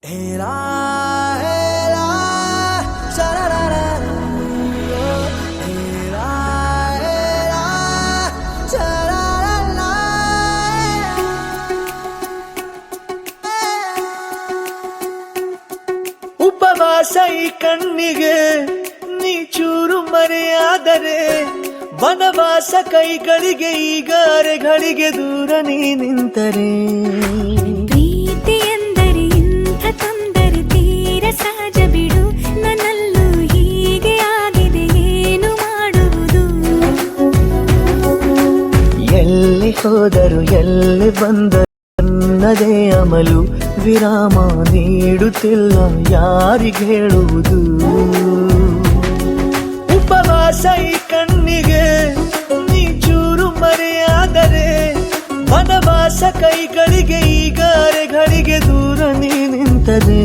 ಹೇರಾ ಹೇರಾ ಶರರರ ಹೇರಾ ಹೇರಾ ಶರರರ ಉಪವಾಸ ಈ ಕಣ್ಣಿಗೆ ನೀ ಚೂರು ಮರೆಯಾದರೆ ವನವಾಸ ಕೈಗಳಿಗೆ ಈಗ ಅರೆಗಳಿಗೆ ದೂರ ನೀ ನಿಂತರೆ ಪ್ರೀತಿ ಎಂದರೆ ಇಂಥ ತೊಂದರೆ ತೀರ ಸಹಜ ಬಿಡು ನನ್ನಲ್ಲೂ ಹೀಗೆ ಆಗಿದೆ ಏನು ಮಾಡುವುದು ಎಲ್ಲಿ ಹೋದರು ಎಲ್ಲಿ ಬಂದರು ನನ್ನದೇ ಅಮಲು ವಿರಾಮ ನೀಡುತ್ತಿಲ್ಲ ಯಾರಿಗೆ ಹೇಳುವುದು ಉಪವಾಸ ಈ ಕಣ್ಣಿಗೆ ನೀ ಚೂರು ಮರೆಯಾದರೆ ವನವಾಸ ಕೈಗಳಿಗೆ ಈಗ ಅರೆಗಳಿಗೆ ದೂರ ನೀ ನಿಂತದೆ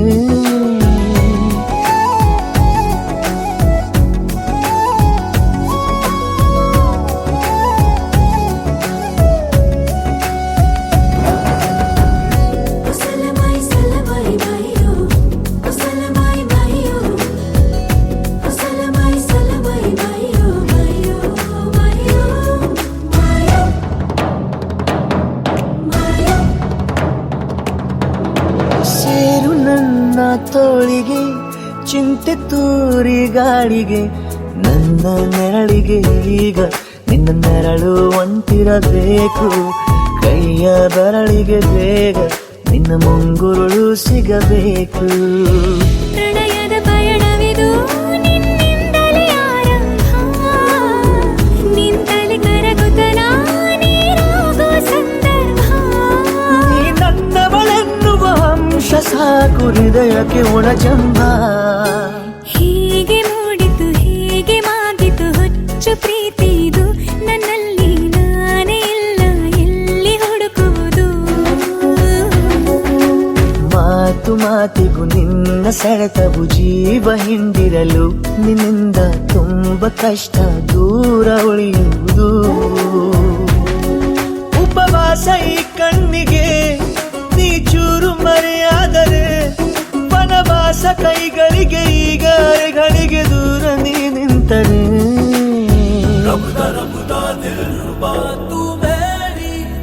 ಸೇರು ನನ್ನ ತೋಳಿಗೆ ಚಿಂತೆ ತೂರಿ ಗಾಳಿಗೆ ನನ್ನ ನೆರಳಿಗೆ ಈಗ ನಿನ್ನ ನೆರಳು ಒಂಟಿರಬೇಕು ಕೈಯ ಬೆರಳಿಗೆ ಬೇಗ ನಿನ್ನ ಮುಂಗುರುಳು ಸಿಗಬೇಕು ಪ್ರಣಯದ ಪಯಣವಿದು ನಿನ್ನಿಂದಲೇ ಆರಂಭ ನಿಂತಲೇ ಕರಗುತ್ತ ನೀರಾಗುವ ಸಂದರ್ಭ ನೀ ನನ್ನವಳೆನ್ನುವ ಅಂಶ ಸಾಕು ಹೃದಯಕ್ಕೆ ಒಳಜಂಬ ಹೀಗೆ ಮೂಡಿತು ಹೀಗೆ ಮಾಗಿತು ಹುಚ್ಚು ಪ್ರೀತಿ ಇದು ನನ್ನಲ್ಲಿ ನಾನೇ ಇಲ್ಲ ಎಲ್ಲಿ ಹುಡುಕುವುದು ಮಾತು ಮಾತಿಗೂ ನಿನ್ನ ಸೆಳೆತವು ಜೀವ ಹಿಂದಿರಲು ನಿನ್ನಿಂದ ತುಂಬ ಕಷ್ಟ ದೂರ ಉಳಿಯುವುದು ಉಪವಾಸ ಈ ಕಣ್ಣಿಗೆ ನೀ ಚೂರು ಮರೆಯಾದರೆ ವನವಾಸ ಕೈಗಳಿಗೆ ಈಗ ಅರೆಗಳಿಗೆ ದೂರ ನೀ ನಿಂತರೆ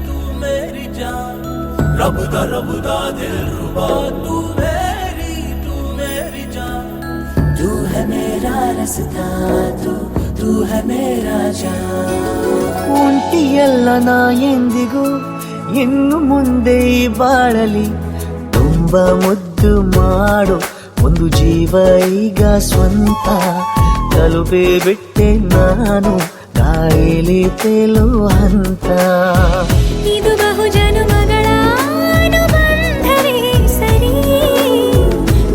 तू मेरी जान रबुदा दिल रुबा तू मेरी जान तू है मेरा रास्ता तू है मेरा जान ಕುಂಟಿಯಲ್ಲ ನಾ ಎಂದಿಗೂ ಇನ್ನು ಮುಂದೆ ಈ ಬಾಳಲಿ ತುಂಬ ಮುದ್ದು ಮಾಡು ಒಂದು ಜೀವ ಈಗ ಸ್ವಂತ ತಲುಪೇ ಬಿಟ್ಟೆ ನಾನು ಕಾಯಿಲೆ ತೇಲುವ ಹಂತ ಇದು ಬಹು ಜನುಮಗಳ ಅನುಬಂಧವೇ ಸರಿ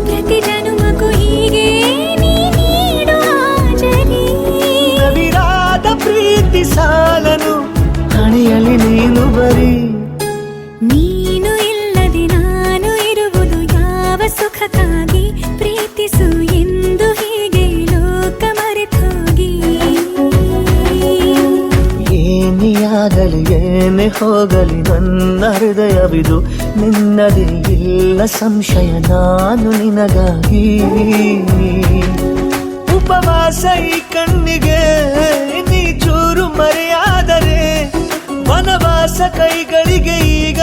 ಪ್ರತಿ ಜನುಮಕ್ಕೂ ಹೀಗೆ ನೀ ನೀಡುವ ಜರಿ ನವಿರಾದ ಪ್ರೀತಿ ಸಾಲನು ಹಣೆಯಲ್ಲಿ ನೀನು ಬರೀ ನೀನು ಇಲ್ಲದೆ ನಾನು ಇರುವುದು ಯಾವ ಸುಖಕ್ಕಾಗಿ ಪ್ರೀತಿಸು ಎಂದು ಹೀಗೆ ಲೋಕ ಮರೆತೋಗಿ ಏನೇ ಆಗಲಿ ಏನೇ ಹೋಗಲಿ ನನ್ನ ಹೃದಯವಿದು ನಿನ್ನದೇ ಇಲ್ಲ ಸಂಶಯ ನಾನು ನಿನಗಾಗಿ ಉಪವಾಸ ಈ ಕಣ್ಣಿಗೆ ನೀ ಚೂರು ಮರೆಯಾದರೆ ವನವಾಸ ಕೈಗಳಿಗೆ ಈಗ